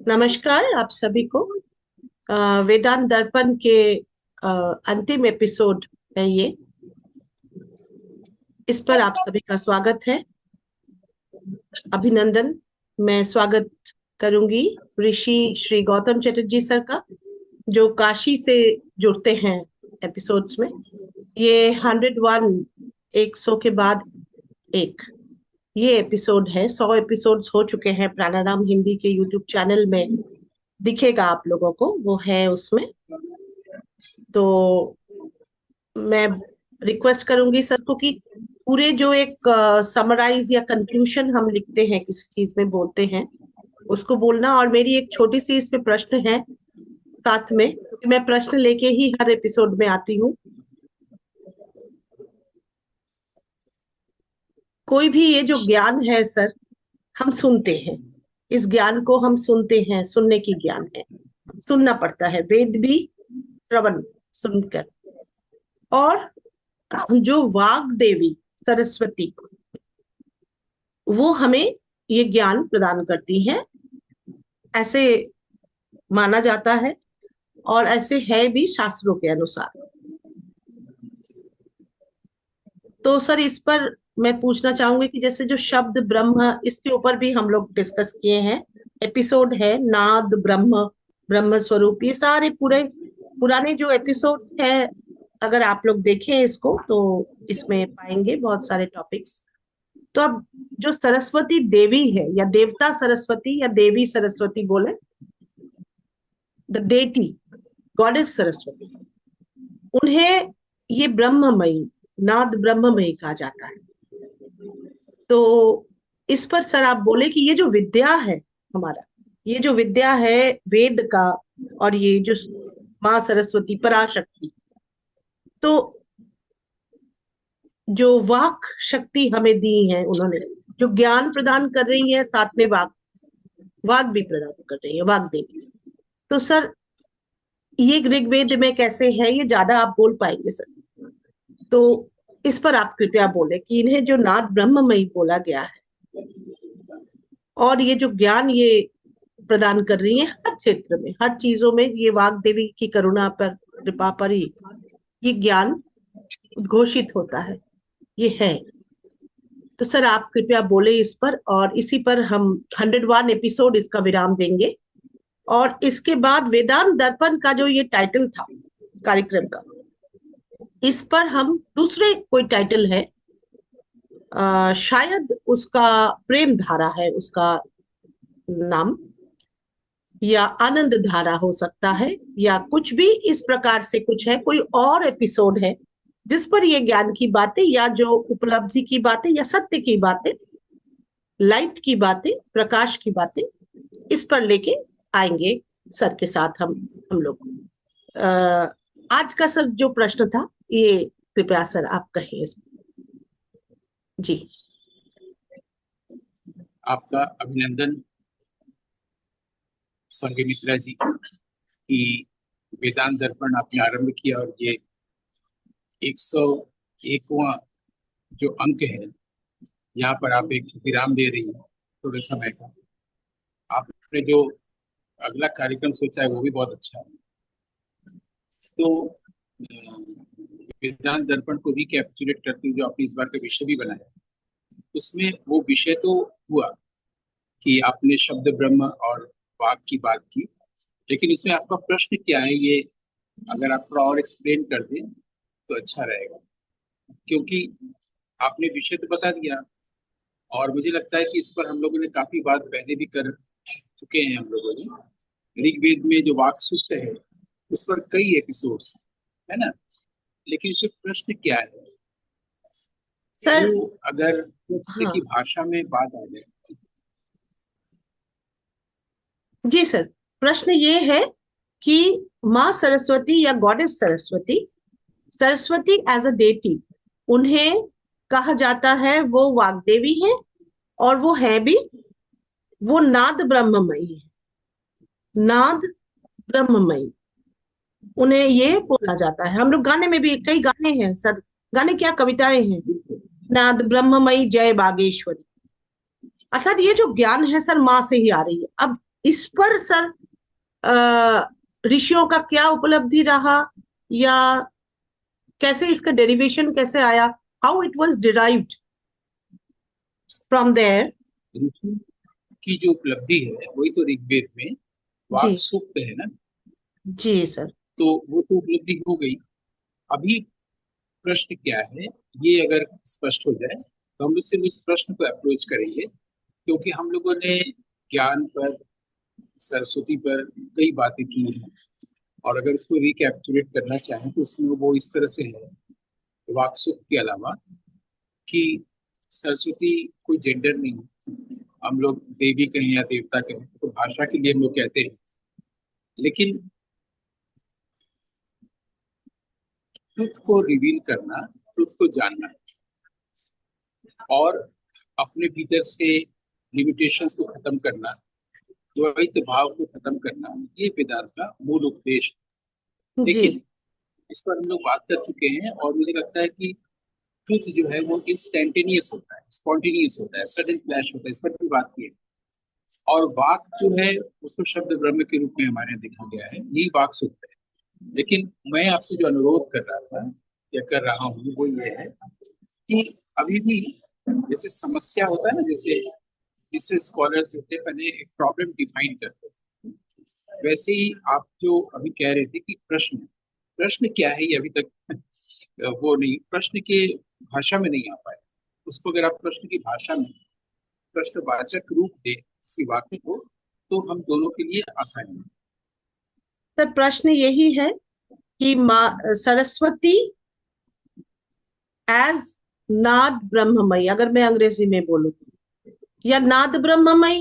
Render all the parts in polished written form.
नमस्कार आप सभी को। वेदांत दर्पण के अंतिम एपिसोड है ये। इस पर आप सभी का स्वागत है, अभिनंदन। मैं स्वागत करूंगी ऋषि श्री गौतम चटर्जी सर का, जो काशी से जुड़ते हैं एपिसोड्स में। ये 101, 100 के बाद एक, ये एपिसोड है। 100 एपिसोड्स हो चुके हैं प्राणायाम हिंदी के यूट्यूब चैनल में, दिखेगा आप लोगों को, वो है उसमें। तो मैं रिक्वेस्ट करूंगी सर को कि पूरे जो एक समराइज या कंक्लूजन हम लिखते हैं, किसी चीज में बोलते हैं, उसको बोलना। और मेरी एक छोटी सी इसमें प्रश्न है साथ में, क्योंकि मैं प्रश्न लेके ही हर एपिसोड में आती हूँ। कोई भी ये जो ज्ञान है सर, हम सुनते हैं, इस ज्ञान को हम सुनते हैं, सुनने की ज्ञान है, सुनना पड़ता है, वेद भी श्रवण सुनकर। और जो वाग देवी सरस्वती, वो हमें ये ज्ञान प्रदान करती हैं, ऐसे माना जाता है और ऐसे है भी शास्त्रों के अनुसार। तो सर इस पर मैं पूछना चाहूंगी कि जैसे जो शब्द ब्रह्म, इसके ऊपर भी हम लोग डिस्कस किए हैं, एपिसोड है नाद ब्रह्म, ब्रह्म स्वरूप, ये सारे पूरे पुराने जो एपिसोड है, अगर आप लोग देखें इसको तो इसमें पाएंगे बहुत सारे टॉपिक्स। तो अब जो सरस्वती देवी है, या देवता सरस्वती या देवी सरस्वती बोले, द डेटी, गॉडेस सरस्वती, उन्हें ये ब्रह्ममयी, नाद ब्रह्ममयी कहा जाता है। तो इस पर सर आप बोले कि ये जो विद्या है हमारा, ये जो विद्या है वेद का, और ये जो माँ सरस्वती पराशक्ति, तो जो वाक शक्ति हमें दी है उन्होंने, जो ज्ञान प्रदान कर रही है, साथ में वाक वाक भी प्रदान कर रही है, वाक देवी। तो सर ये ऋग्वेद में कैसे है, ये ज्यादा आप बोल पाएंगे सर? तो इस पर आप कृपया बोले कि इन्हें जो नाद ब्रह्ममयी बोला गया है, और ये जो ज्ञान ये प्रदान कर रही है हर क्षेत्र में, हर चीजों में, ये वाग देवी की करुणा पर, कृपा पर ही ये ज्ञान उद्घोषित होता है, ये है। तो सर आप कृपया बोले इस पर, और इसी पर हम 101 एपिसोड इसका विराम देंगे। और इसके बाद वेदांत दर्पण का जो ये टाइटल था कार्यक्रम का, इस पर हम दूसरे कोई टाइटल है, शायद उसका प्रेम धारा है उसका नाम, या आनंद धारा हो सकता है, या कुछ भी इस प्रकार से कुछ है, कोई और एपिसोड है जिस पर ये ज्ञान की बातें, या जो उपलब्धि की बातें, या सत्य की बातें, लाइट की बातें, प्रकाश की बातें, इस पर लेके आएंगे सर के साथ हम लोग। आज का सर जो प्रश्न था, ये कृपया सर आप कहें जी। आपका अभिनंदन संघमित्रा जी की वेदांत दर्पण आपने आरंभ किया, और ये 101वां जो अंक है, यहाँ पर आप एक विराम दे रही हैं थोड़े समय का। आपने जो अगला कार्यक्रम सोचा है वो भी बहुत अच्छा है। तो वेदांत दर्पण को रिकैप्चुलेट करते हुए जो आपने इस बार का विषय भी बनाया, उसमें वो विषय तो हुआ कि आपने शब्द ब्रह्म और वाक की बात की, लेकिन इसमें आपका प्रश्न क्या है, ये अगर आप थोड़ा और एक्सप्लेन कर दें तो अच्छा रहेगा। क्योंकि आपने विषय तो बता दिया, और मुझे लगता है कि इस पर हम लोगों ने काफी बात पहले भी कर चुके हैं। हम लोगों ने ऋग्वेद में जो वाक सूत्र है उस पर कई एपिसोड्स है ना, लेकिन इसमें प्रश्न क्या है, सर तो अगर प्रश्न हाँ की भाषा में बात आ जाए। जी सर, प्रश्न ये है कि माँ सरस्वती या goddess Saraswati, Saraswati as a deity, उन्हें कहा जाता है वो वाग्देवी है, और वो है भी, वो नाद ब्रह्ममयी है, नाद ब्रह्ममयी, उन्हें ये बोला जाता है। हम लोग गाने में भी, कई गाने हैं सर, गाने क्या कविताएं हैं, नाद ब्रह्ममयी जय बागेश्वरी। अर्थात ये जो ज्ञान है सर, माँ से ही आ रही है। अब इस पर सर ऋषियों का क्या उपलब्धि रहा, या कैसे इसका डेरिवेशन कैसे आया, how it was derived from there? ऋषि की जो उपलब्धि है वही तो ऋग्वेद में जी। वाक सूक्त है ना। जी सर। तो वो तो उपलब्धि हो गई। अभी प्रश्न क्या है, ये अगर स्पष्ट हो जाए तो हम लोग सिर्फ इस प्रश्न को अप्रोच करेंगे, क्योंकि हम लोगों ने ज्ञान पर, सरस्वती पर कई बातें की हैं। और अगर उसको रिकैप्चुलेट करना चाहें तो उसमें वो इस तरह से है, वाकसुक के अलावा, कि सरस्वती कोई जेंडर नहीं है। हम लोग देवी कहें या देवता कहें तो भाषा के लिए हम लोग कहते हैं, लेकिन ट्रुथ को रिवील करना, ट्रुथ को जानना और अपने भीतर से लिमिटेशंस को खत्म करना, द्वैत भाव को खत्म करना, ये वेदांत का मूल उपदेश है। जी। लेकिन इस पर हम लोग बात कर चुके हैं और मुझे लगता है कि ट्रुथ जो है वो इंस्टेंटेनियस होता है, स्पॉन्टेनियस होता है, सडन फ्लैश होता है, इस पर भी बात की है। और वाक जो है उसको शब्द ब्रह्म के रूप में हमारे यहाँ देखा गया है, यही वाक सूत्र है। लेकिन मैं आपसे जो अनुरोध कर रहा था या कर रहा हूँ वो ये है कि अभी भी जैसे समस्या होता है ना, जैसे जिससे स्कॉलर्स होते हैं पहले एक प्रॉब्लम डिफाइन करते हैं, वैसे ही आप जो अभी कह रहे थे कि प्रश्न, प्रश्न क्या है ये अभी तक वो नहीं, प्रश्न के भाषा में नहीं आ पाए। उसको अगर आप प्रश्न की भाषा में प्रश्नवाचक रूप दे किसी वाक्य को, तो हम दोनों के लिए आसानी है। सर प्रश्न यही है कि माँ सरस्वती एज नाद ब्रह्ममयी, अगर मैं अंग्रेजी में बोलूं, या नाद ब्रह्ममयी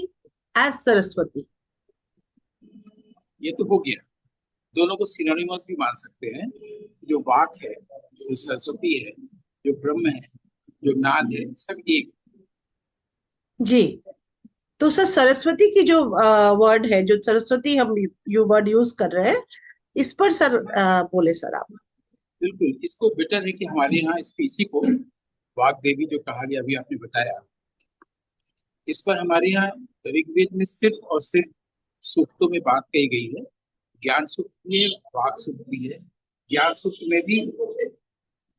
एज सरस्वती। ये तो हो गया, दोनों को सिनोनिमस भी मान सकते हैं। जो वाक है, जो सरस्वती है, जो ब्रह्म है, जो नाद है, सब एक। जी। तो सर सरस्वती की जो वर्ड है, जो सरस्वती हम यू वर्ड यूज कर रहे हैं, इस पर सर बोले सर आप। बिल्कुल, इसको बेटर है कि हमारे यहाँ इसको, इसी को वाक देवी जो कहा गया अभी आपने बताया, इस पर हमारे यहाँ ऋग्वेद में सिर्फ और सिर्फ सूक्तों में बात कही गई है। ज्ञान सूक्त में वाक सूक्त भी है, ज्ञान सूक्त में भी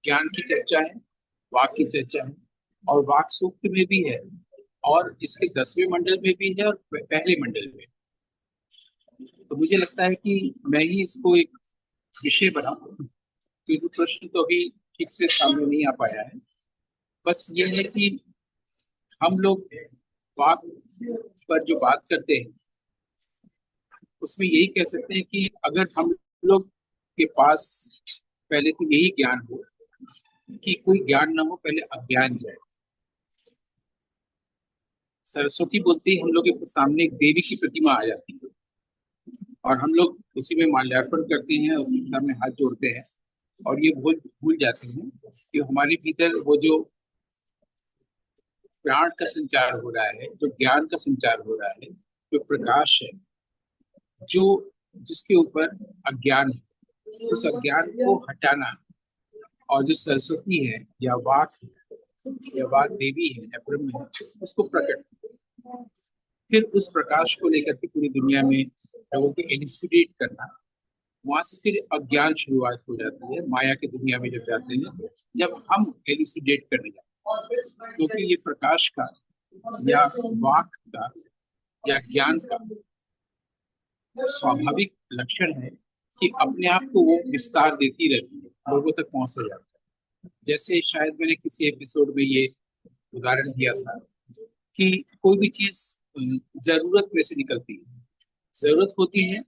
ज्ञान की चर्चा है, वाक की चर्चा है, और वाक सूक्त में भी है, और इसके 10वें मंडल में भी है और पहले मंडल में। तो मुझे लगता है कि मैं ही इसको एक विषय बनाऊं, क्योंकि प्रश्न तो अभी ठीक से सामने नहीं आ पाया है। बस ये है कि हम लोग वाक पर जो बात करते हैं उसमें यही कह सकते हैं कि अगर हम लोग के पास पहले तो यही ज्ञान हो कि कोई ज्ञान ना हो, पहले अज्ञान जाए। सरस्वती बोलते ही हम लोग के सामने एक देवी की प्रतिमा आ जाती है और हम लोग उसी में माल्यार्पण करते हैं, उसके सामने हाथ जोड़ते हैं और ये भूल भूल जाते हैं कि हमारे भीतर वो जो प्राण का संचार हो रहा है, जो ज्ञान का संचार हो रहा है, जो प्रकाश है, जो जिसके ऊपर अज्ञान है, उस अज्ञान को हटाना। और जो सरस्वती है या वाक है या वाक देवी है या ब्रह्म है, उसको प्रकट, फिर उस प्रकाश को लेकर के पूरी दुनिया में लोगों को एलिसिडेट करना। वहां से फिर अज्ञान शुरुआत हो जाती है, माया की दुनिया में जब जाते हैं, जब हम एलिसिडेट करने जाते हैं, क्योंकि ये प्रकाश का या वाक का या ज्ञान का स्वाभाविक लक्षण है कि अपने आप को वो विस्तार देती रहती है, लोगों तक पहुंच जाता है। जैसे शायद मैंने किसी एपिसोड में ये उदाहरण दिया था कि कोई भी चीज जरूरत में से निकलती है, जरूरत होती है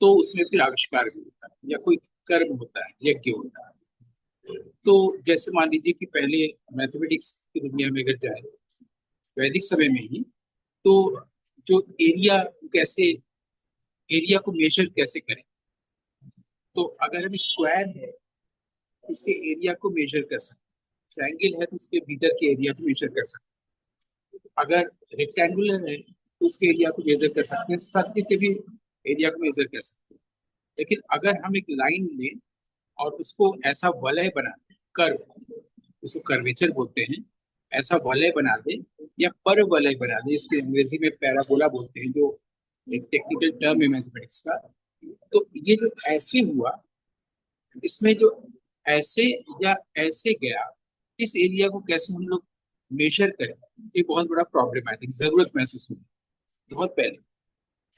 तो उसमें फिर आविष्कार भी होता है या कोई कर्म होता है, यज्ञ होता है। तो जैसे मान लीजिए कि पहले मैथमेटिक्स की दुनिया में अगर जाए, वैदिक समय में ही, तो जो एरिया, कैसे एरिया को मेजर कैसे करें, तो अगर हम स्क्वायर है तो उसके एरिया को मेजर कर सकते हैं, ट्रायंगल है तो उसके भीतर के एरिया को मेजर कर सकते हैं, अगर रेक्टेंगुलर है तो उसके एरिया को मेजर कर सकते हैं, सर्कल के भी एरिया को मेजर कर सकते हैं। लेकिन अगर हम एक लाइन लें और उसको ऐसा वलय बना दें, कर्व, उसको कर्वेचर बोलते हैं, ऐसा वलय बना दें या पर वलय बना दें, इसको अंग्रेजी में पैराबोला बोलते हैं, जो एक टेक्निकल टर्म है मैथमेटिक्स का। तो ये जो ऐसे हुआ, इसमें जो ऐसे या ऐसे गया, इस एरिया को कैसे हम लोग मेजर करें, ये बहुत बड़ा प्रॉब्लम है, जरूरत महसूस हुई बहुत पहले,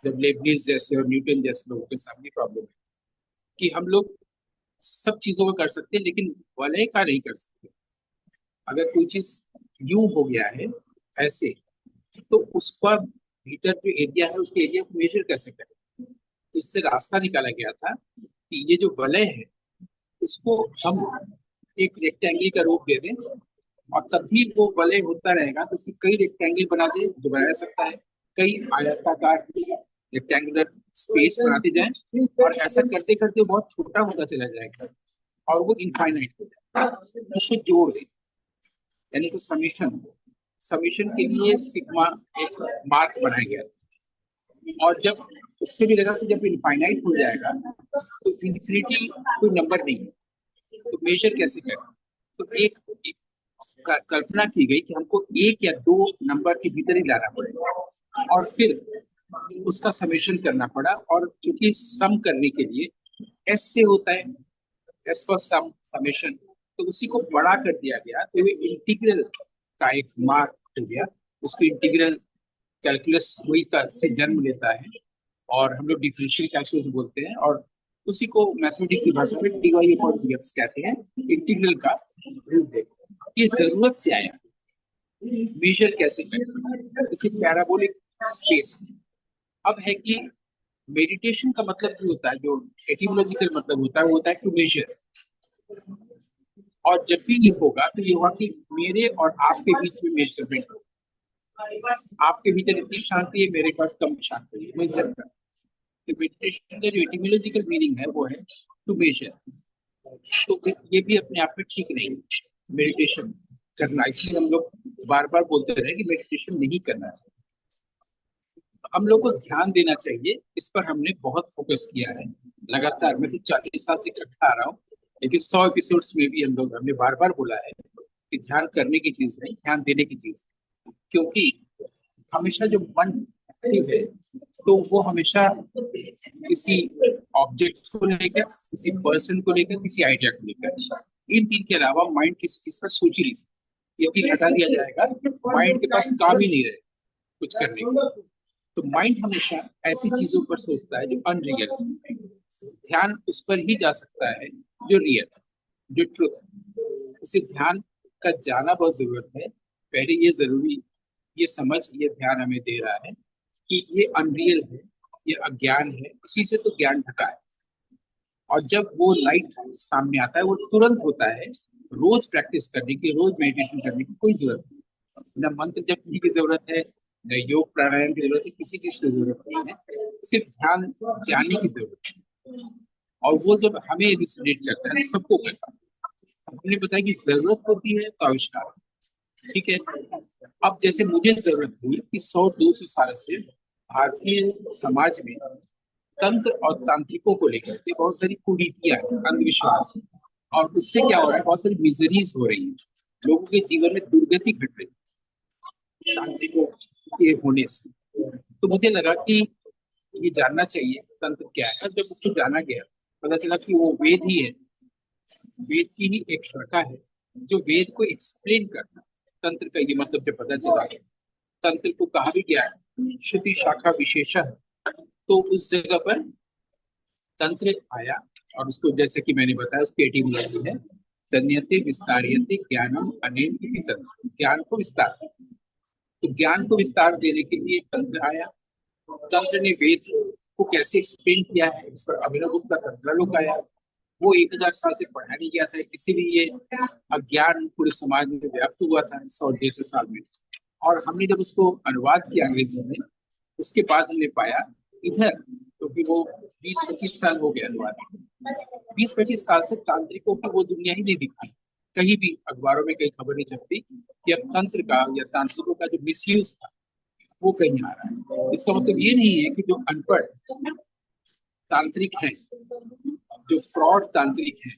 जब लेबनिज जैसे और न्यूटन जैसे लोगों के सामने प्रॉब्लम है कि हम लोग सब चीजों को कर सकते हैं लेकिन वलय का नहीं कर सकते। अगर कोई चीज यूं हो गया है ऐसे, तो उसका भीतर जो एरिया है उसके एरिया को मेजर कैसे करें। तो इससे रास्ता निकाला गया था कि ये जो वलय है उसको हम एक रेक्टेंगल का रूप दे दें, और तब भी वो वलय होता रहेगा, तो उसकी कई रेक्टेंगल बना दे जो बनाया जा सकता है, कई आयताकार रेक्टेंगुलर स्पेस बनाते जाएं, और ऐसा करते करते वो बहुत छोटा होता चला जाएगा और वो इनफाइनाइट हो जाएगा। उसको जोड़ दें, यानी कि समेशन। समेशन के लिए सिग्मा एक मार्क बनाया गया, और जब उससे भी लगा कि जब इनफाइनाइट हो जाएगा तो इन्फिनिटी कोई नंबर नहीं है, तो मेजर कैसे करें। तो एक कल्पना की गई कि हमको एक या दो नंबर के भीतर ही लाना पड़ेगा, और फिर उसका समेशन करना पड़ा। और चूंकि सम करने के लिए एस से होता है, एस फॉर सम, समेशन, तो उसी को बड़ा कर दिया गया, तो ये इंटीग्रल का एक मार्क हो गया। उसको इंटीग्रल कैलकुलस वही का से जन्म लेता है, और हम लोग डिफरेंशियल कैलकुलस बोलते हैं, और उसी को मैथमेटिक्स की भाषा में D Y upon D X कहते हैं, इंटीग्रल का रूप दे। ये जरूरत से आया, मेजर कैसे करें इसे पैराबोलिक स्पेस। अब है कि मेडिटेशन का मतलब जो होता है, जो एटिमोलॉजिकल मतलब होता है, वो होता है टू मेजर। और जब भी ये होगा तो ये होगा कि मेरे और आपके बीच में मेजरमेंट होगा। आपके भीतर इतनी शांति है, मेरे पास कम शांति है, मेजर कर। तो मेडिटेशन का जो एटिमोलॉजिकल मीनिंग है वो है टू मेजर। तो ये भी अपने आप में ठीक नहीं है मेडिटेशन करना, इसलिए हम लोग बार बार बोलते रहे कि मेडिटेशन नहीं करना चाहिए। हम लोग को ध्यान देना चाहिए, इस पर हमने बहुत फोकस किया है लगातार। मैं तो 40 साल से करता आ रहा हूँ, लेकिन 100 एपिसोड्स में भी हमने बार बार बोला है कि ध्यान करने की चीज नहीं, ध्यान देने की चीज है। क्योंकि हमेशा जो मन एक्टिव है, तो वो हमेशा किसी ऑब्जेक्ट को लेकर, किसी पर्सन को लेकर, किसी आइडिया को लेकर, इन तीन के अलावा माइंड किसी चीज पर सोच ही नहीं सकता। यकीन हटा दिया जाएगा, माइंड के पास काम ही नहीं रहे कुछ करने को। तो माइंड हमेशा ऐसी चीजों पर सोचता है जो अनरियल है। ध्यान उस पर ही जा सकता है जो रियल है, जो ट्रुथ है। इसे ध्यान का जाना बहुत जरूरत है। पहले ये जरूरी, ये समझ, ये ध्यान हमें दे रहा है कि ये अनरियल है, ये अज्ञान है, इसी से तो ज्ञान ढका है। और जब वो लाइट सामने आता है वो तुरंत होता है। रोज प्रैक्टिस करने की, रोज मेडिटेशन करने की कोई जरूरत नहीं, न मंत्र जपने की जरूरत है, न योग प्राणायाम की जरूरत है, किसी चीज की जरूरत नहीं है। सिर्फ ध्यान जानने की जरूरत है, और वो जब हमें रिसोनेट करता है तो सबको करता है। हमने बताया कि जरूरत होती है तो आविष्कार, ठीक है। अब जैसे मुझे जरूरत हुई कि 100-200 साल से भारतीय समाज में तंत्र और तांत्रिकों को लेकर के बहुत सारी कुरीतियां हैं, अंधविश्वास है, और उससे क्या हो रहा है, बहुत सारी मिजरीज हो रही है, लोगों के जीवन में दुर्गति घट रही है तांत्रिकों के होने से। तो मुझे लगा कि ये जानना चाहिए तंत्र क्या है। और जब उसको जाना गया, पता चला कि वो वेद ही है, वेद की ही एक शाखा है जो वेद को एक्सप्लेन करता है। तंत्र का ये मतलब जब पता चला, तंत्र को कहा भी गया है श्रुति शाखा विशेषः, तो उस जगह पर तंत्र आया। और उसको जैसे कि मैंने बताया, उसकी एटिमोलॉजी है तन्यते विस्तारियते ज्ञानम अनेन इति तंत्र, ज्ञान को विस्तार। तो ज्ञान को विस्तार देने के लिए तंत्र आया। तंत्र ने वेद को कैसे एक्सप्लेन किया है, इस पर अभिनव गुप्त का तंत्रालोक आया। वो 1000 साल से पढ़ा नहीं गया था, इसीलिए अज्ञान पूरे समाज में व्याप्त हुआ था 100-150 साल में। और हमने जब उसको अनुवाद किया अंग्रेजी में, उसके बाद हमने पाया इधर, क्योंकि वो 20-25 साल हो गया अनुवाद, 20-25 साल से तांत्रिकों की वो दुनिया ही नहीं दिखी। कहीं भी अखबारों में कहीं खबर नहीं छपती कि अब तंत्र का या तांत्रिकों का जो मिसयूज था वो कहीं आ रहा है। इसका मतलब ये नहीं है कि जो अनपढ़ तांत्रिक हैं, जो फ्रॉड तांत्रिक हैं,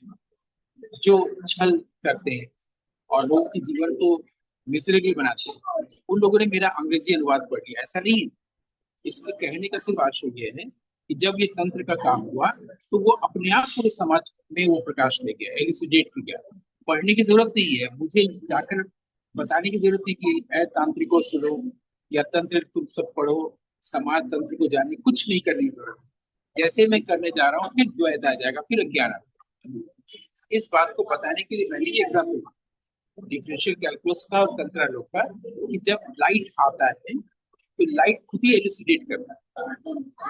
जो छल करते हैं और लोगों के जीवन को मिजरेबल बनाते हैं, उन लोगों ने मेरा अंग्रेजी अनुवाद पढ़ लिया, ऐसा नहीं है। इसके कहने का सिर्फ आशय ये है कि जब ये तंत्र का काम हुआ तो वो अपने आप पूरे समाज में वो प्रकाश ले गया, एलिसिडेट कर गया। पढ़ने की जरूरत नहीं है मुझे, जाकर बताने की जरूरत नहीं कि ऐ तांत्रिको सुनो या तंत्र तुम सब पढ़ो, समाज तंत्र को जानने, कुछ नहीं करने की जरूरत है। जैसे मैं करने जा रहा हूँ फिर द्वैत आ जाएगा, फिर अज्ञान आ जाएगा। इस बात को बताने के लिए मैंने ये एग्जाम्पल डिफरेंशियल कैलकुलस का और तंत्रालोक का, कि जब लाइट आता है तो लाइट खुद ही एलिसिडेट करता है,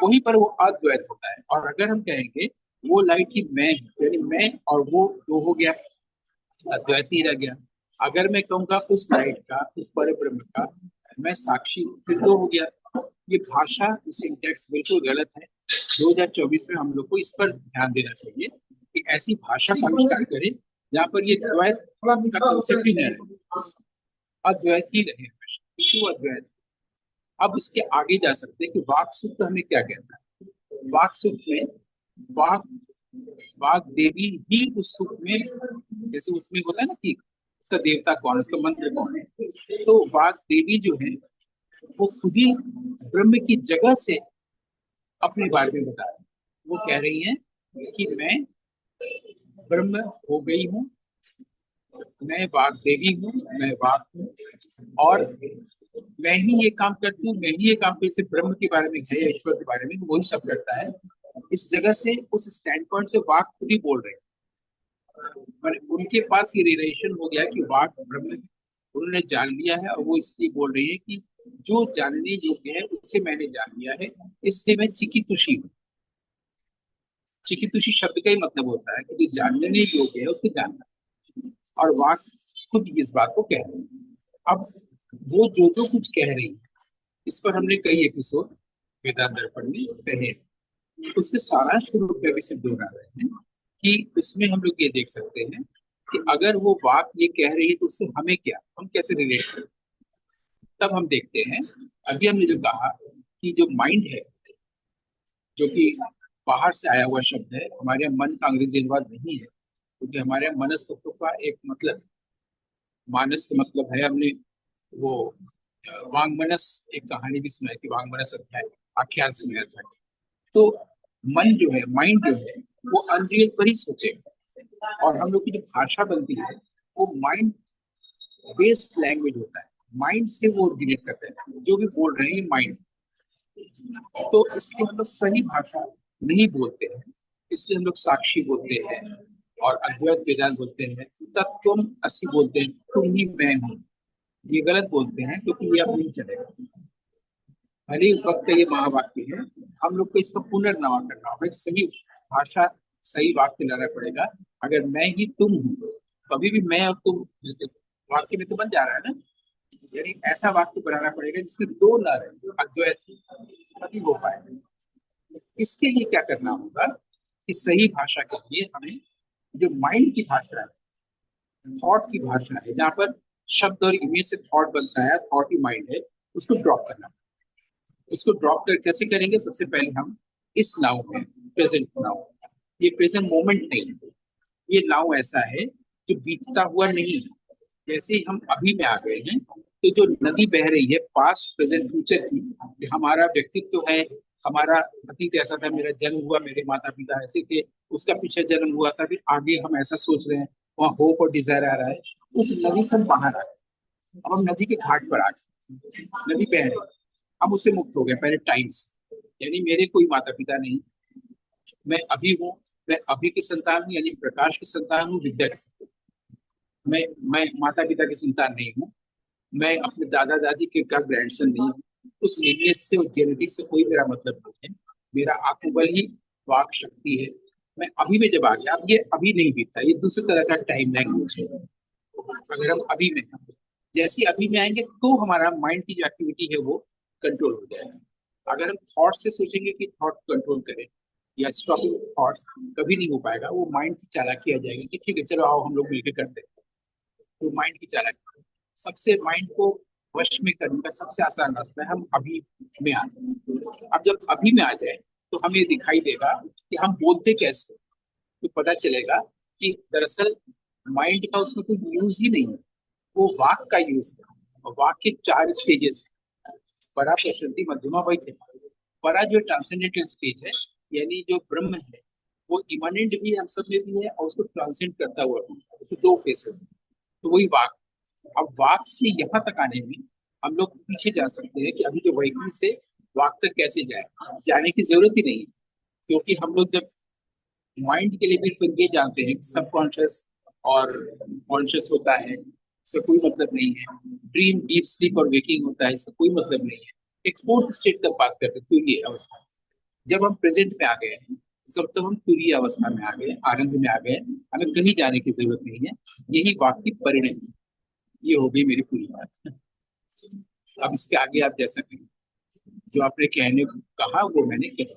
वहीं पर वो अद्वैत होता है। और अगर हम कहेंगे वो लाइट ही मैं हूं, यानी मैं और वो दो हो गया, अद्वैत ही रह गया। अगर मैं कहूंगा उस लाइट का, उस पर ब्रह्म का मैं साक्षी हूँ, फिर दो हो गया। ये भाषा सिंटैक्स बिल्कुल गलत है। 2024 में हम लोग को इस पर ध्यान देना चाहिए कि ऐसी भाषा का आविष्कार करें जहाँ पर ये द्वैत का कंसेप्ट ही नहीं रहे, अद्वैत ही रहे, क्यों अद्वैत। अब इसके आगे जा सकते हैं कि वाक सूत्र हमें क्या कहता है। वाक सूत्र में वाक वाक देवी ही उस सूत्र में, जैसे उसमें होता है ना कि उसका देवता कौन है, उसका मंत्र कौन है, तो वाक देवी जो है वो खुद ही ब्रह्म की जगह से अपने बारे में बता रही है। वो कह रही है कि मैं ब्रह्म हो गई हूँ, मैं वाक देवी हूँ, मैं वाक हूँ, और मैं ही ये काम करती हूँ, मैं ही ये काम करती हूँ। ब्रह्म के बारे में है, ईश्वर के बारे में वही सब करता है। इस जगह से, उस स्टैंड पॉइंट से वाक खुद ही बोल रहे हैं, पर उनके पास ये रिलेशन हो गया कि वाक ब्रह्म उन्होंने जान लिया है, और वो इसलिए बोल रही है कि जो जानने योग्य है उससे मैंने जान लिया है, इससे मैं चिकितुषी हूँ। चिकितुषी शब्द का ही मतलब होता है कि जो जानने योग्य है उसको जानना, और वाक खुद इस बात को कह रही है। अब वो जो जो कुछ कह रही है, इस पर हमने कई एपिसोड वेदांत दर्पण में पढ़े, उसके सारांश के रूप में भी सिद्ध हो रहे हैं कि उसमें हम लोग ये देख सकते हैं कि अगर वो वाक ये कह रही है तो उससे हमें क्या, हम कैसे रिलेट करें। तब हम देखते हैं, अभी हमने जो कहा कि जो माइंड है, जो कि बाहर से आया हुआ शब्द है, हमारे यहाँ मन का अंग्रेजी अनुवाद नहीं है, क्योंकि हमारे यहाँ मनस्तत्व का एक मतलब, मानस का मतलब है, हमने वो वांगमनस एक कहानी भी सुनाई थी, वांगमनस अध्याय आख्यान सुनाया था। तो मन जो है, माइंड जो है, वो अनरियल पर ही सोचेगा, और हम लोग की जो भाषा बनती है वो माइंड बेस्ड लैंग्वेज होता है, माइंड से वो रिलेट करते हैं, जो भी बोल रहे हैं माइंड। तो इसलिए हम लोग सही भाषा नहीं बोलते हैं, इसलिए हम लोग साक्षी बोलते हैं और अद्वैत वेदांत बोलते हैं, तत्वम असि बोलते हैं, तुम ही मैं हूँ। ये गलत बोलते हैं क्योंकि ये अब नहीं चलेगा। भले इस वक्त का ये महावाक्य है, हम लोग को इसका पुनर्नवा करना होगा, सही भाषा सही वाक्य लाना पड़ेगा। अगर मैं ही तुम हूँ तो अभी भी मैं और तुम वाक्य में तो बन जा रहा है ना, यानी ऐसा वाक्य बनाना पड़ेगा जिसमें दो न रहे, अद्वैत तभी हो पाएगा। इसके लिए क्या करना होगा कि सही भाषा के लिए हमें जो माइंड की भाषा है, थॉट की भाषा है, जहाँ पर शब्द और इमेज से थॉट बनता है, थॉट ही माइंड है, उसको ड्रॉप करना। उसको ड्रॉप कर कैसे करेंगे, सबसे पहले हम इस नाउ में, प्रेजेंट नाउ, ये प्रेजेंट मोमेंट नहीं है, ये नाउ ऐसा है जो बीतता हुआ नहीं है। जैसे ही हम अभी में आ गए हैं तो जो नदी बह रही है पास्ट प्रेजेंट फ्यूचर की, हमारा व्यक्तित्व है, हमारा अतीत ऐसा था, मेरा जन्म हुआ, मेरे माता पिता ऐसे थे, उसका पीछे जन्म हुआ था, फिर आगे हम ऐसा सोच रहे हैं, वहाँ होप और डिजायर आ रहा है, उस नदी से हम बाहर आ गए। अब हम नदी के घाट पर आ गए, नदी बह रही, हम उससे मुक्त हो गए पहले टाइम्स, यानी मेरे कोई माता पिता नहीं, मैं अभी हूँ, मैं अभी की संतान हूँ, यानी प्रकाश की संतान हूँ, विद्या की संतान। मैं माता पिता की संतान नहीं हूँ, मैं अपने दादा दादी के का ग्रैंडसन नहीं हूँ, उस लिनियज से और जेनेटिक्स से कोई मेरा मतलब नहीं है, मेरा आत्मबल ही वाक शक्ति है। मैं अभी में जब आ गया, अब ये अभी नहीं बीतता, ये दूसरी तरह का टाइम लैंग्वेज है। अगर हम अभी में हैं, जैसे अभी में आएंगे तो हमारा माइंड की जो एक्टिविटी है वो कंट्रोल हो जाएगा। अगर हम थॉट से सोचेंगे कि थॉट कंट्रोल करें या स्टॉपिंग थॉट्स, कभी नहीं हो पाएगा। वो माइंड की चालाकी आ जाएगी कि ठीक है चलो आओ हम लोग मिलकर करते हैं, तो माइंड की चालाकी। सबसे माइंड को वश में करने का सबसे आसान रास्ता है हम अभी में आ जाए। अब जब अभी में आ जाए तो हमें दिखाई देगा कि हम बोलते कैसे, तो पता चलेगा कि दरअसल माइंड का उसमें कोई यूज ही नहीं है, वो वाक का यूज है। और वाक के चार स्टेजेस, बड़ा प्रशंति मध्यमा वैद्य, परा जो ट्रांसेंडेंटल स्टेज है, यानी जो ब्रह्म है वो इमानेंट भी हम सब में भी है और उसको ट्रांसेंड करता हुआ भी है। तो दो फेसेस है, तो वही वाक। अब वाक से यहाँ तक आने में हम लोग पीछे जा सकते हैं कि अभी जो वहीकल से वाक तक कैसे जाए, जाने की जरूरत ही नहीं है, क्योंकि हम लोग जब माइंड के लिए भी फिर ये जानते हैं कि सबकॉन्शियस और कॉन्शियस होता है, इससे कोई मतलब नहीं है। ड्रीम, डीप स्लीप और वेकिंग होता है, इसका कोई मतलब नहीं है। एक फोर्थ स्टेट तक बात करते हैं, तुरीय अवस्था। जब हम प्रेजेंट में आ गए हैं, सब तब हम तुरीय अवस्था में आ गए, आनंद में आ गए, हमें कहीं जाने की जरूरत नहीं है। यही वाक की परिणति। ये हो गई मेरी पूरी बात। अब इसके आगे आप जैसा कहें, जो आपने कहने को कहा वो मैंने कहा।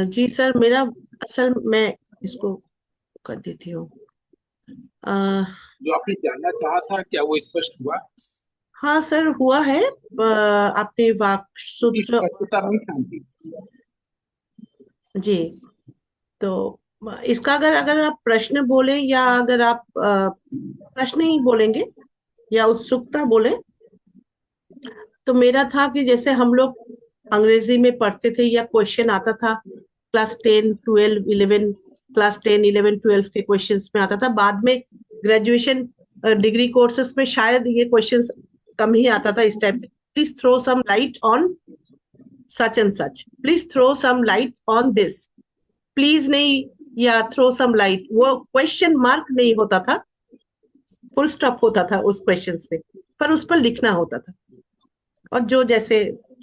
जी सर, मेरा असल मैं इसको कर देती हूँ। अ, जो आपने जानना चाहा था, क्या वो स्पष्ट हुआ? हाँ सर, हुआ है। आपने वाक क्योंकि सूत्र। स्पष्टता नहीं शांति। जी, तो इसका अगर अगर आप प्रश्न बोलें या अगर आप प्रश्न ही बोलेंगे या उत्सुकता बोले, तो मेरा था कि जैसे हम लोग अंग्रेजी में पढ़ते थे या क्वेश्चन आता था क्लास 10, 12, 11, क्लास 10, 11, 12 के क्वेश्चंस में आता था। बाद में ग्रेजुएशन डिग्री कोर्सेज में शायद ये क्वेश्चंस कम ही आता था इस type. Please throw some light on such and such, please throw some light on this, please नहीं, या थ्रो सम लाइट, वो क्वेश्चन मार्क नहीं होता था, फुल स्टॉप होता था उस क्वेश्चंस पे, पर उस पर लिखना होता था और जो जैसे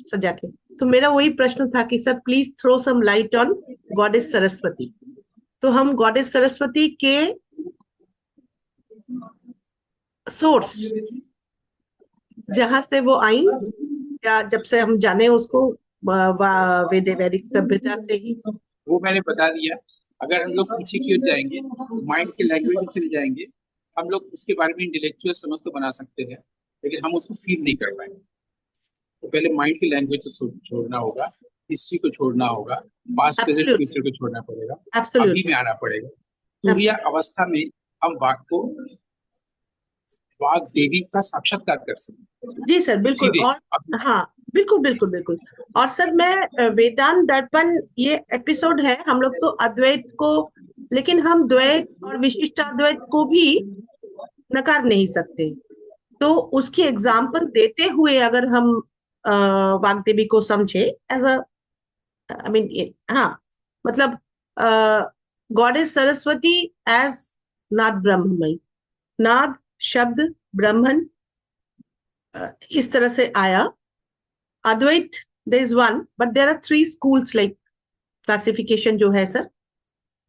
सजा के। तो मेरा वही प्रश्न था कि sir please throw some light on goddess Saraswati. तो हम गॉडेस सरस्वती के सोर्स, जहां से वो आई, या जब से हम जाने उसको, वेद वैदिक सभ्यता से ही। वो मैंने बता दिया। अगर हम लोग पीछे की ओर जाएंगे, माइंड के लैंग्वेज में चले जाएंगे, हम लोग उसके बारे में इंटेलेक्चुअल समझ तो बना सकते हैं, लेकिन हम उसको फील नहीं कर पाएंगे। तो पहले माइंड की लैंग्वेज को छोड़ना होगा, हिस्ट्री को छोड़ना होगा, पास्ट प्रेजेंट एब्सोल्युटली, फ्यूचर को छोड़ना पड़ेगा, अभी में एब्सोल्युटली, आना पड़ेगा। तुरिया अवस्था में हम वाक को, वाक देवी का साक्षात्कार कर सकते हैं जी सर, बिल्कुल। सीधे। और अभी हाँ, बिल्कुल बिल्कुल बिल्कुल। और सर मैं वेदांत दर्पण ये एपिसोड है, हम लोग तो अद्वैत को, लेकिन हम द्वैत और विशिष्ट अद्वैत को भी नकार नहीं सकते। तो उसकी एग्जाम्पल देते हुए अगर हम अ, वाग्देवी को समझे एज अ, आई मीन, हाँ, मतलब गॉडेस सरस्वती एज नाद ब्रह्ममयी, नाद शब्द ब्रह्मन, इस तरह से आया। Advaita, there is one but there are three schools, like classification जो है सर।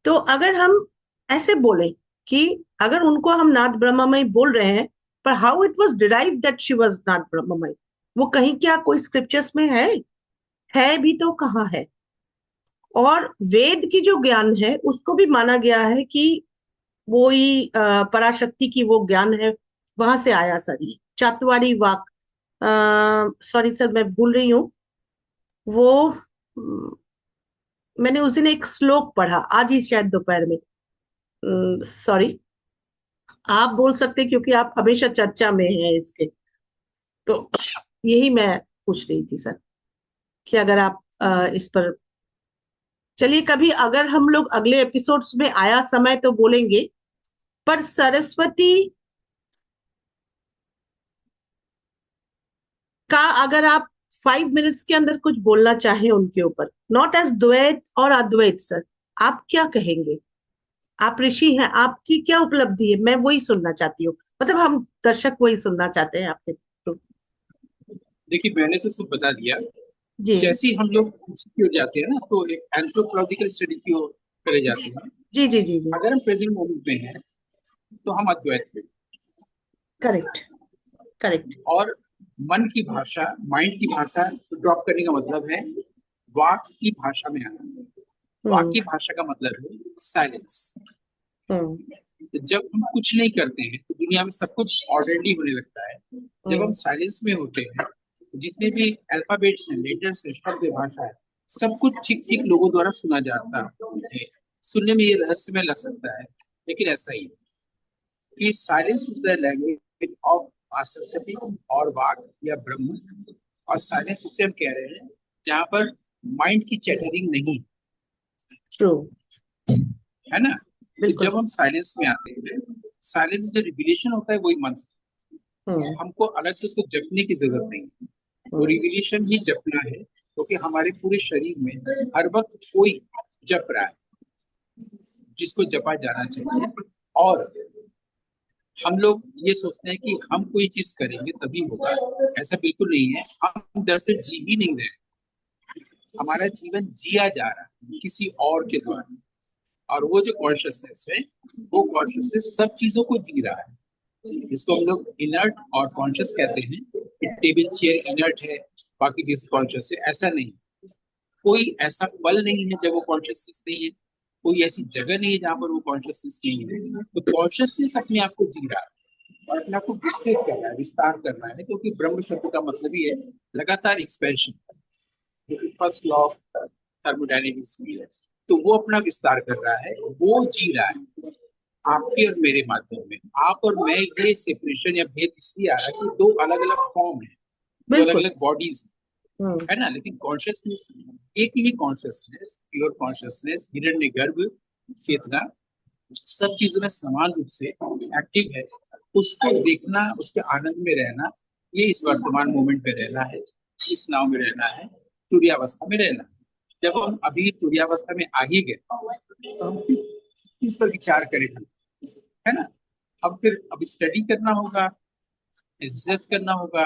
तो अगर हम ऐसे बोले कि अगर उनको हम नाद ब्रह्ममय बोल रहे हैं, पर how it was derived that she was नाद ब्रह्ममय, वो कहीं क्या कोई स्क्रिप्चर्स में है भी तो कहाँ है? और वेद की जो ज्ञान है उसको भी माना गया है कि वो ही पराशक्ति की वो ज्ञान है, वहां से आया सर ये चातवाड़ी वाक। सॉरी सर, मैं भूल रही हूँ वो। मैंने उस दिन एक श्लोक पढ़ा आज ही शायद दोपहर में। सॉरी, आप बोल सकते क्योंकि आप हमेशा चर्चा में हैं इसके। तो यही मैं पूछ रही थी सर कि अगर आप इस पर, चलिए कभी अगर हम लोग अगले एपिसोड्स में आया समय तो बोलेंगे। पर सरस्वती का अगर आप 5 मिनट्स के अंदर कुछ बोलना चाहें उनके ऊपर, नॉट एज द्वैत और अद्वैत सर, आप क्या कहेंगे? आप ऋषि हैं, आपकी क्या उपलब्धि है? मैं वही सुनना चाहती हूँ, मतलब हम दर्शक वही सुनना चाहते हैं आपके थ्रू। देखिए, मैंने तो सब बता दिया। जी जैसे ही हम लोग पीछे की ओर जाते हैं ना, तो एक एंथ्रोपोलॉजिकल स्टडी की ओर चले जी जाते हैं। जी जी जी जी। अगर हम प्रेजेंट मोमेंट में हैं, तो हम अद्वैत में। Correct, correct. और मन की भाषा, माइंड की भाषा ड्रॉप करने का मतलब है वाक की भाषा में आना। वाक हम्म की भाषा का मतलब है साइलेंस। हम्म जब हम कुछ नहीं करते हैं तो दुनिया में सब कुछ ऑर्डरली होने लगता है। जब हम हम्म साइलेंस में होते हैं, जितने भी अल्फाबेट्स हैं, लेटर्स हैं, शब्द है, भाषा है, सब कुछ ठीक ठीक लोगों द्वारा सुना जाता है। सुनने में ये रहस्यमय लग सकता है, लेकिन ऐसा ही है कि silence is the language of Saraswati और वाक या ब्रह्म। और साइलेंस उसे हम कह रहे हैं जहां पर माइंड की चैटरिंग नहीं, ट्रू। है ना। तो बिल्कुल। जब हम साइलेंस में आते हैं, साइलेंस जो रिविलेशन होता है वही मंत्र, हम्म। हमको अलग से उसको जपने की जरूरत नहीं है, वो हम्म। रिविलेशन ही जपना है, क्योंकि हमारे पूरे शरीर में हर वक्त कोई जप रहा है जिसको जपा जाना चाहिए। और हम लोग ये सोचते हैं कि हम कोई चीज करेंगे तभी होगा, ऐसा बिल्कुल नहीं है। हम डर से जी ही नहीं रहे, हमारा जीवन जिया जा रहा है किसी और के द्वारा, और वो जो कॉन्शियसनेस है, वो कॉन्शियसनेस सब चीजों को जी रहा है। इसको हम लोग इनर्ट और कॉन्शियस कहते हैं कि टेबल चेयर इनर्ट है, बाकी चीज कॉन्शियस है, ऐसा नहीं। कोई ऐसा पल नहीं है जब वो कॉन्शियसनेस नहीं है, कोई ऐसी जगह नहीं है जहां पर वो कॉन्शियसनेस नहीं है। तो कॉन्शियसनेस अपने आप को जी रहा है और अपने आप को विस्तृत कर रहा है, विस्तार कर रहा है, क्योंकि ब्रह्म शब्द का मतलब ही है लगातार expansion, first law of thermodynamics भी है। तो वो अपना विस्तार कर रहा है, वो जी रहा है आपके और मेरे माध्यम में। आप और मैं, ये सेपरेशन या भेद इसलिए आ रहा है कि दो अलग अलग फॉर्म है, दो अलग बिल्कुल। अलग बॉडीज हम्म। है ना। लेकिन कॉन्शियसनेस एक ही कॉन्शियसनेस, प्योर कॉन्शियसनेस, हिरण्य गर्भ, चेतना, सब चीजों में समान रूप से एक्टिव है। उसको देखना, उसके आनंद में रहना, ये इस वर्तमान मोमेंट में रहना है, इस नाव में रहना है, तुरीयावस्था में रहना। जब हम अभी तुरीयावस्था में आ ही गए तो हम किस पर विचार करेंगे, है ना। अब स्टडी करना होगा, रिसर्च करना होगा,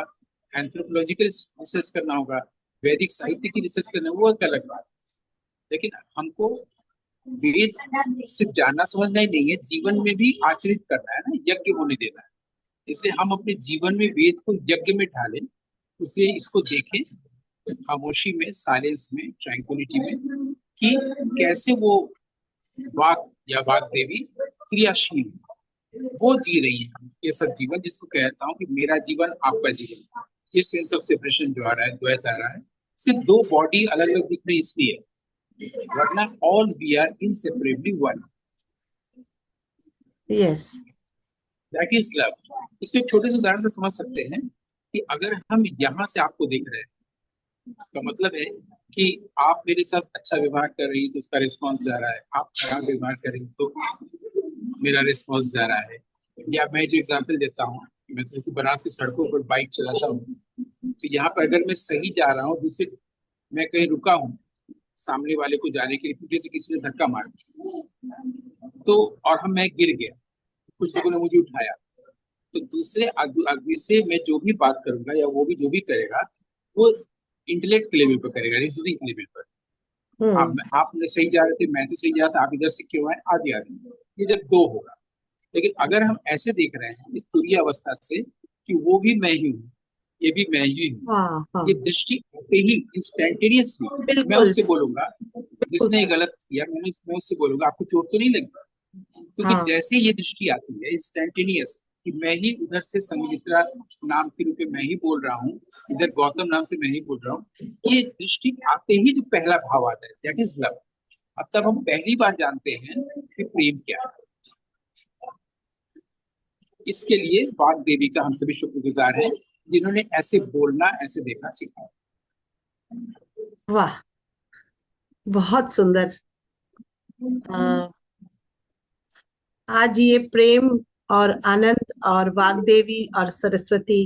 एंथ्रोपोलॉजिकल रिसर्च करना होगा, वैदिक साहित्य की रिसर्च करना, वो एक अलग बात। लेकिन हमको वेद सिर्फ जानना समझना ही नहीं है, जीवन में भी आचरित करना है ना, यज्ञ होने देना है। इसलिए हम अपने जीवन में वेद को यज्ञ में ढालें, उसे इसको देखें खामोशी में, साइलेंस में, ट्रैंक्विलिटी में, कि कैसे वो वाक या वाक देवी क्रियाशील है। वो जी रही है ये सब जीवन, जिसको कहता हूँ कि मेरा जीवन आपका जीवन। ये सेंस ऑफ सेपरेशन जो आ रहा है, द्वैत आ रहा है, सिर्फ दो बॉडी अलग अलग दिख रही है इसलिए, वरना all we are inseparably one. Yes. That is love. इसको एक छोटे से उदाहरण से समझ सकते हैं कि अगर हम यहाँ से आपको देख रहे हैं, का मतलब है कि आप मेरे साथ अच्छा व्यवहार कर रही है तो उसका रिस्पॉन्स जा रहा है, आप खराब व्यवहार कर रही तो मेरा रिस्पॉन्स जा रहा है। या मैं जो एग्जांपल देता हूँ, मैं तो बनारस की सड़कों पर बाइक चलाता हूँ, तो यहाँ पर अगर मैं सही जा रहा हूँ, दूसरे मैं कहीं रुका हूँ, सामने वाले को जाने के लिए पीछे से किसी ने धक्का मार दिया, तो और मैं गिर गया, कुछ लोगों ने मुझे उठाया, तो दूसरे आदमी से मैं जो भी बात करूंगा या वो भी जो भी करेगा, वो इंटेलेक्ट लेवल पर करेगा, रीजनिंग लेवल पर। हम्म। आप सही जा रहे थे, मैं तो सही जा रहा था, आप इधर से क्यों आए, आदि आदि, ये जब दो होगा। लेकिन अगर हम ऐसे देख रहे हैं इस तुरीय अवस्था से कि वो भी मैं ही हूँ, ये भी मैं ही हूँ, हाँ हाँ। ये दृष्टि आते ही इंस्टेंटेनियसली मैं बिल्कुल। उससे बोलूंगा, बिल्कुल जिसने सर। गलत किया, मैं उससे बोलूंगा आपको चोट तो नहीं लगी, क्योंकि हाँ। जैसे ये दृष्टि आती है इंस्टेंटेनियस कि मैं ही उधर से संगीता नाम के रूप में मैं ही बोल रहा हूँ, इधर गौतम नाम से मैं ही बोल रहा हूँ, ये दृष्टि आते ही जो पहला भाव आता है, दैट इज लव। अब तब हम पहली बार जानते हैं कि प्रेम क्या है। इसके लिए वाग देवी का हम सभी शुक्रगुजार हैं, जिन्होंने ऐसे बोलना, ऐसे देखना सिखाया। वाह, बहुत सुंदर। अ, आज ये प्रेम और आनंद और वाग्देवी और सरस्वती,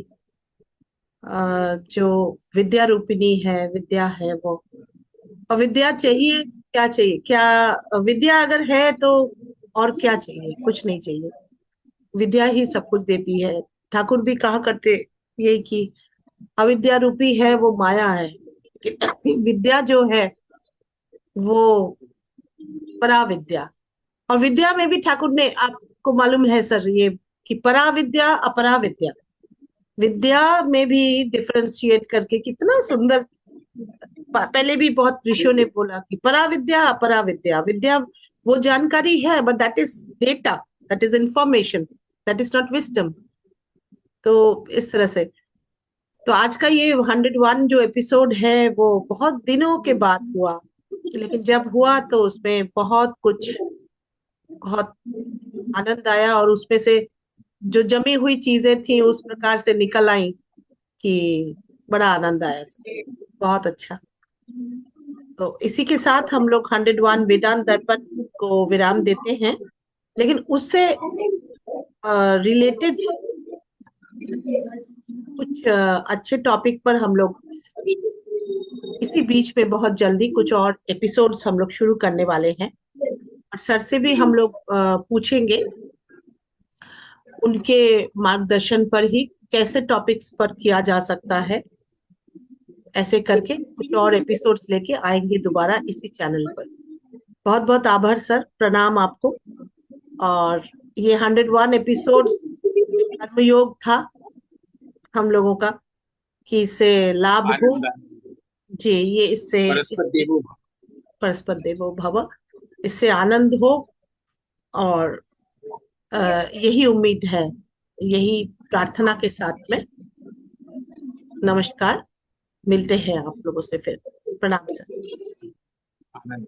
जो विद्या रूपिणी है, विद्या है वो। और विद्या चाहिए, क्या चाहिए, क्या विद्या अगर है तो और क्या चाहिए? कुछ नहीं चाहिए। विद्या ही सब कुछ देती है। ठाकुर भी कहा करते यही कि अविद्या रूपी है वो माया है, कि विद्या जो है वो पराविद्या। और विद्या में भी ठाकुर ने, आपको मालूम है सर ये, कि पराविद्या अपराविद्या, विद्या में भी डिफरेंशिएट करके कितना सुंदर। पहले भी बहुत ऋषियों ने बोला कि पराविद्या अपराविद्या, विद्या वो जानकारी है, but that is data, that is information, that is not wisdom. तो इस तरह से, तो आज का ये 101 जो एपिसोड है वो बहुत दिनों के बाद हुआ, लेकिन जब हुआ तो उसमें बहुत कुछ, बहुत आनंद आया, और उसमें से जो जमी हुई चीजें थी उस प्रकार से निकल आई कि बड़ा आनंद आया सर, बहुत अच्छा। तो इसी के साथ हम लोग 101 वेदांत दर्पण को विराम देते हैं, लेकिन उससे रिलेटेड कुछ अच्छे टॉपिक पर हम लोग इसी बीच में बहुत जल्दी कुछ और एपिसोड्स हम लोग शुरू करने वाले हैं। और सर से भी हम लोग पूछेंगे उनके मार्गदर्शन पर ही कैसे टॉपिक्स पर किया जा सकता है। ऐसे करके कुछ और एपिसोड्स लेके आएंगे दोबारा इसी चैनल पर। बहुत बहुत आभार सर, प्रणाम आपको। और ये 101 एपिसोड्स कर्मयोग था हम लोगों का, कि इससे लाभ हो। आनंद जी, ये इससे परस्पर देवो भव। परस्पर देवो भव, इससे आनंद हो। और यही उम्मीद है, यही प्रार्थना के साथ में नमस्कार, मिलते हैं आप लोगों से फिर। प्रणाम सर। आनंद।